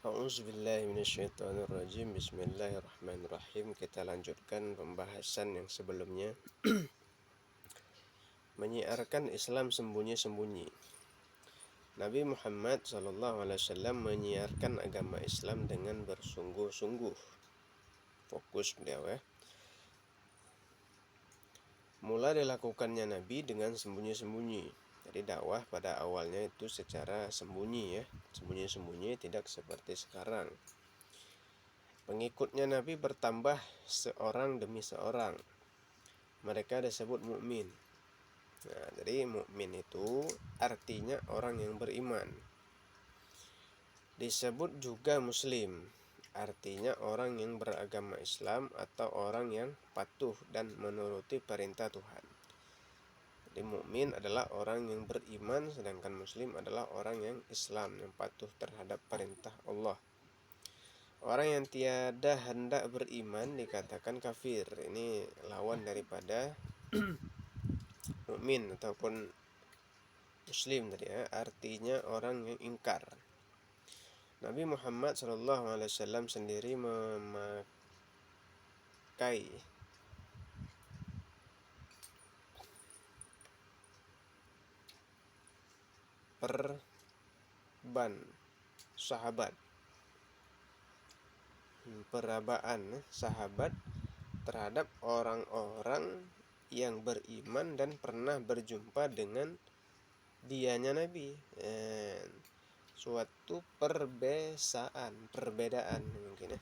A'udzubillahi minasyaitonirrajim. Bismillahirrahmanirrahim. Kita lanjutkan pembahasan yang sebelumnya. Menyiarkan Islam sembunyi-sembunyi. Nabi Muhammad SAW menyiarkan agama Islam dengan bersungguh-sungguh. Fokus beliau ya. Mula dilakukannya Nabi dengan sembunyi-sembunyi. Jadi dakwah pada awalnya itu secara sembunyi ya. Sembunyi-sembunyi, tidak seperti sekarang. Pengikutnya Nabi bertambah seorang demi seorang. Mereka disebut mukmin. Nah, jadi mukmin itu artinya orang yang beriman. Disebut juga muslim, artinya orang yang beragama Islam atau orang yang patuh dan menuruti perintah Tuhan. Jadi mukmin adalah orang yang beriman, sedangkan muslim adalah orang yang Islam, yang patuh terhadap perintah Allah. Orang yang tiada hendak beriman dikatakan kafir. Ini lawan daripada mukmin ataupun muslim tadi ya, artinya orang yang ingkar. Nabi Muhammad SAW sendiri memakai perban perabaan sahabat terhadap orang-orang yang beriman dan pernah berjumpa dengan dianya Nabi. Suatu perbedaan mungkin ya,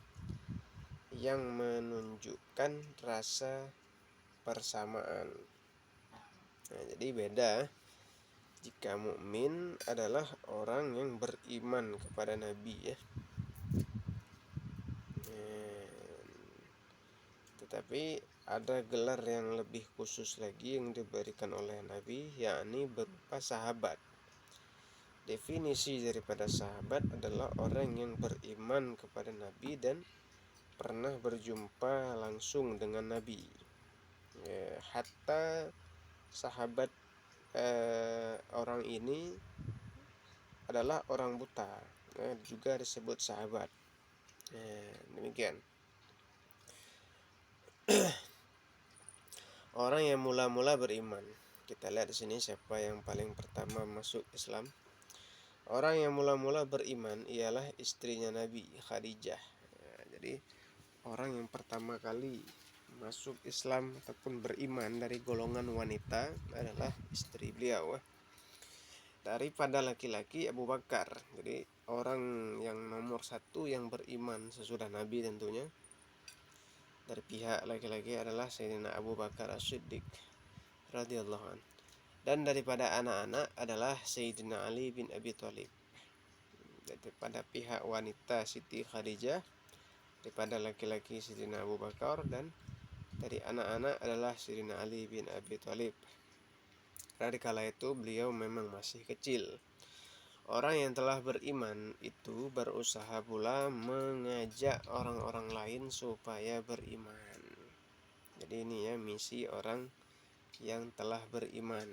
yang menunjukkan rasa persamaan. Nah, jadi beda jika mukmin adalah orang yang beriman kepada Nabi ya. Tetapi ada gelar yang lebih khusus lagi yang diberikan oleh Nabi, yakni berupa sahabat. Definisi daripada sahabat adalah orang yang beriman kepada Nabi dan pernah berjumpa langsung dengan Nabi. Hatta sahabat orang ini adalah orang buta, juga disebut sahabat. Demikian. Orang yang mula-mula beriman. Kita lihat di sini siapa yang paling pertama masuk Islam. Orang yang mula-mula beriman ialah istrinya Nabi, Khadijah. Jadi orang yang pertama kali masuk Islam ataupun beriman dari golongan wanita adalah istri beliau. Daripada laki-laki, Abu Bakar. Jadi orang yang nomor satu yang beriman sesudah Nabi tentunya dari pihak laki-laki adalah Sayyidina Abu Bakar As-Siddiq radhiyallahu anhu. Dan daripada anak-anak adalah Sayyidina Ali bin Abi Thalib. Daripada pihak wanita Siti Khadijah, daripada laki-laki Sayyidina Abu Bakar, dan dari anak-anak adalah Sayyidina Ali bin Abi Thalib. Pada kala itu beliau memang masih kecil. Orang yang telah beriman itu berusaha pula mengajak orang-orang lain supaya beriman. Jadi ini ya misi orang yang telah beriman.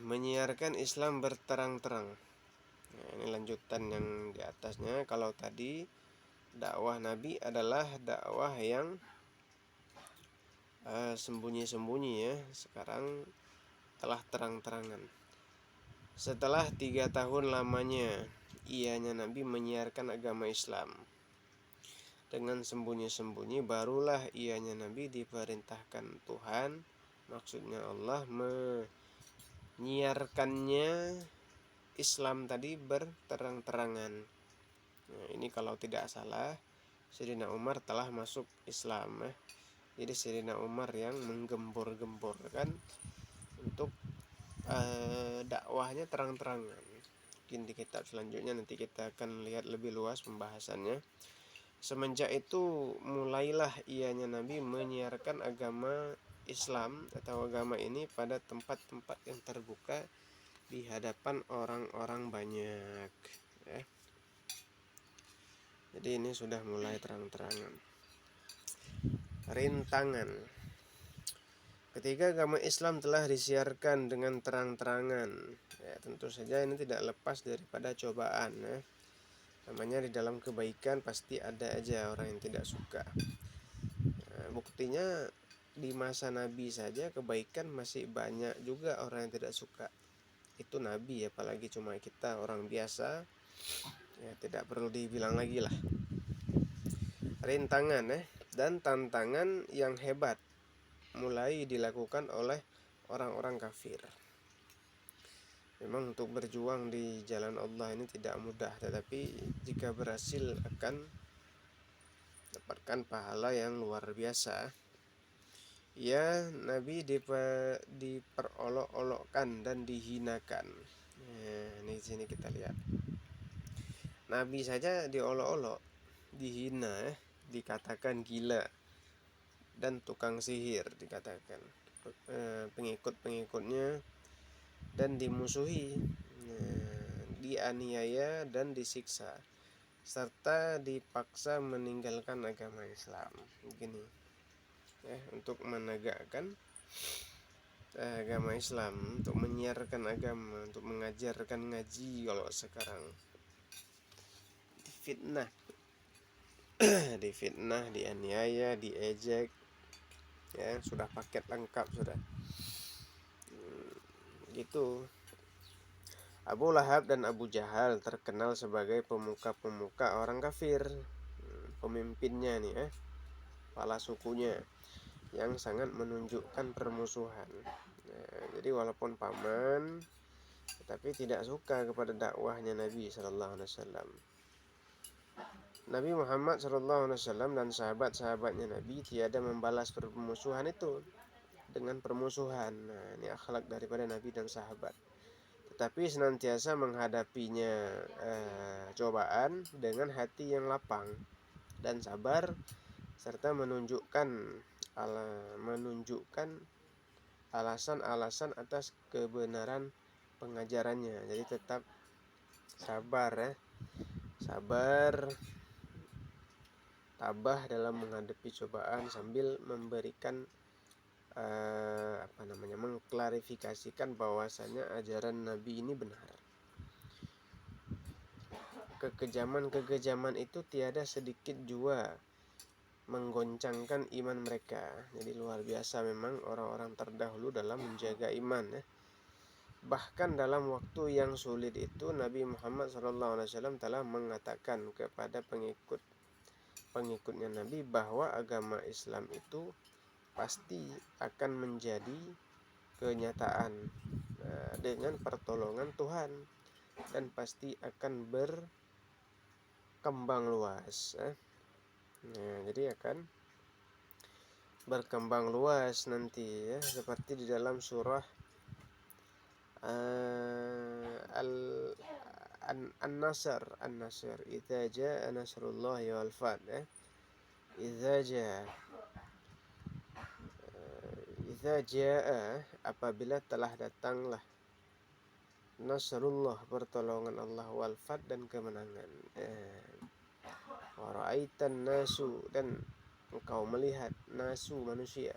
Menyiarkan Islam berterang-terang. Nah, ini lanjutan yang di atasnya. Kalau tadi dakwah Nabi adalah dakwah yang sembunyi-sembunyi ya. Sekarang telah terang-terangan. Setelah 3 tahun lamanya ianya Nabi menyiarkan agama Islam dengan sembunyi-sembunyi, barulah ianya Nabi diperintahkan Tuhan, maksudnya Allah, menyiarkannya Islam tadi berterang-terangan. Nah, ini kalau tidak salah Sayyidina Umar telah masuk Islam ya. Jadi Sayyidina Umar yang menggembor-gemborkan untuk dakwahnya terang-terangan. Mungkin di kitab selanjutnya nanti kita akan lihat lebih luas pembahasannya. Semenjak itu mulailah ianya Nabi menyiarkan agama Islam atau agama ini pada tempat-tempat yang terbuka di hadapan orang-orang banyak ya. Jadi ini sudah mulai terang-terangan. Rintangan. Ketika agama Islam telah disiarkan dengan terang-terangan Ya, tentu saja ini tidak lepas daripada cobaan ya. Namanya di dalam kebaikan pasti ada aja orang yang tidak suka. Buktinya di masa Nabi saja kebaikan masih banyak juga orang yang tidak suka. Itu Nabi, apalagi cuma kita orang biasa, ya tidak perlu dibilang lagi lah. Rintangan dan tantangan yang hebat mulai dilakukan oleh orang-orang kafir. Memang untuk berjuang di jalan Allah ini tidak mudah, tetapi jika berhasil akan dapatkan pahala yang luar biasa. Ya, Nabi diperolok-olokkan dan dihinakan. Ini di sini kita lihat. Nabi saja diolok-olok, dihina, dikatakan gila dan tukang sihir dikatakan pengikut-pengikutnya, dan dimusuhi, dianiaya dan disiksa, serta dipaksa meninggalkan agama Islam. Begini ya, untuk menegakkan agama Islam, untuk menyiarkan agama, untuk mengajarkan ngaji. Kalau sekarang difitnah difitnah, dianiaya, diejek, ya sudah paket lengkap sudah. Gitu. Abu Lahab dan Abu Jahal terkenal sebagai pemuka-pemuka orang kafir, pemimpinnya nih kepala sukunya, yang sangat menunjukkan permusuhan. Jadi walaupun paman, tetapi tidak suka kepada dakwahnya Nabi SAW. Nabi Muhammad SAW dan sahabat-sahabatnya Nabi tiada membalas permusuhan itu dengan permusuhan. Ini akhlak daripada Nabi dan sahabat. Tetapi senantiasa menghadapinya cobaan dengan hati yang lapang dan sabar, serta menunjukkan alasan-alasan atas kebenaran pengajarannya. Jadi tetap sabar sabar, tabah dalam menghadapi cobaan sambil memberikan mengklarifikasikan bahwasanya ajaran Nabi ini benar. Kekejaman itu tiada sedikit jua menggoncangkan iman mereka. Jadi luar biasa memang orang-orang terdahulu dalam menjaga iman Bahkan dalam waktu yang sulit itu Nabi Muhammad SAW telah mengatakan kepada pengikutnya Nabi bahwa agama Islam itu pasti akan menjadi kenyataan dengan pertolongan Tuhan, dan pasti akan berkembang luas. Jadi akan berkembang luas nanti ya, seperti di dalam surah An-Nasr, idza jaa nasrullahi wal fath idza jaa apabila telah datanglah nasrullah, pertolongan Allah, wal fath, dan kemenangan. Wa ra'aitan nasu, dan engkau melihat nasu manusia,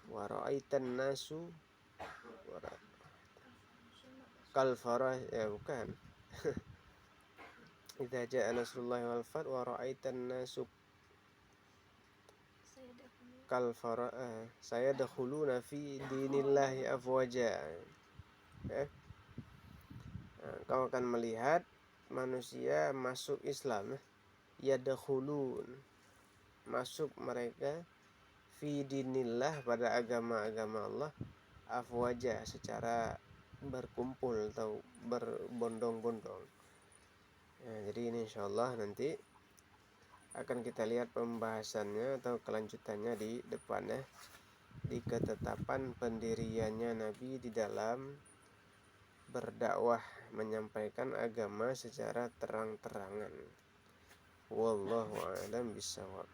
wa ra'aitan nasu kal farah bukan idza jaa nasrullahi wal fath wa ra'aitan nasu kal farah sayadkhuluna fi dinillahi afwaja. Kau akan melihat manusia masuk Islam, yadkhulun, masuk mereka, fi dinillah, pada agama Allah, afwaja, secara berkumpul atau berbondong-bondong. Jadi ini insyaallah nanti akan kita lihat pembahasannya atau kelanjutannya di depannya, di ketetapan pendiriannya Nabi di dalam berdakwah, menyampaikan agama secara terang-terangan. Wallahu a'lam bishawab.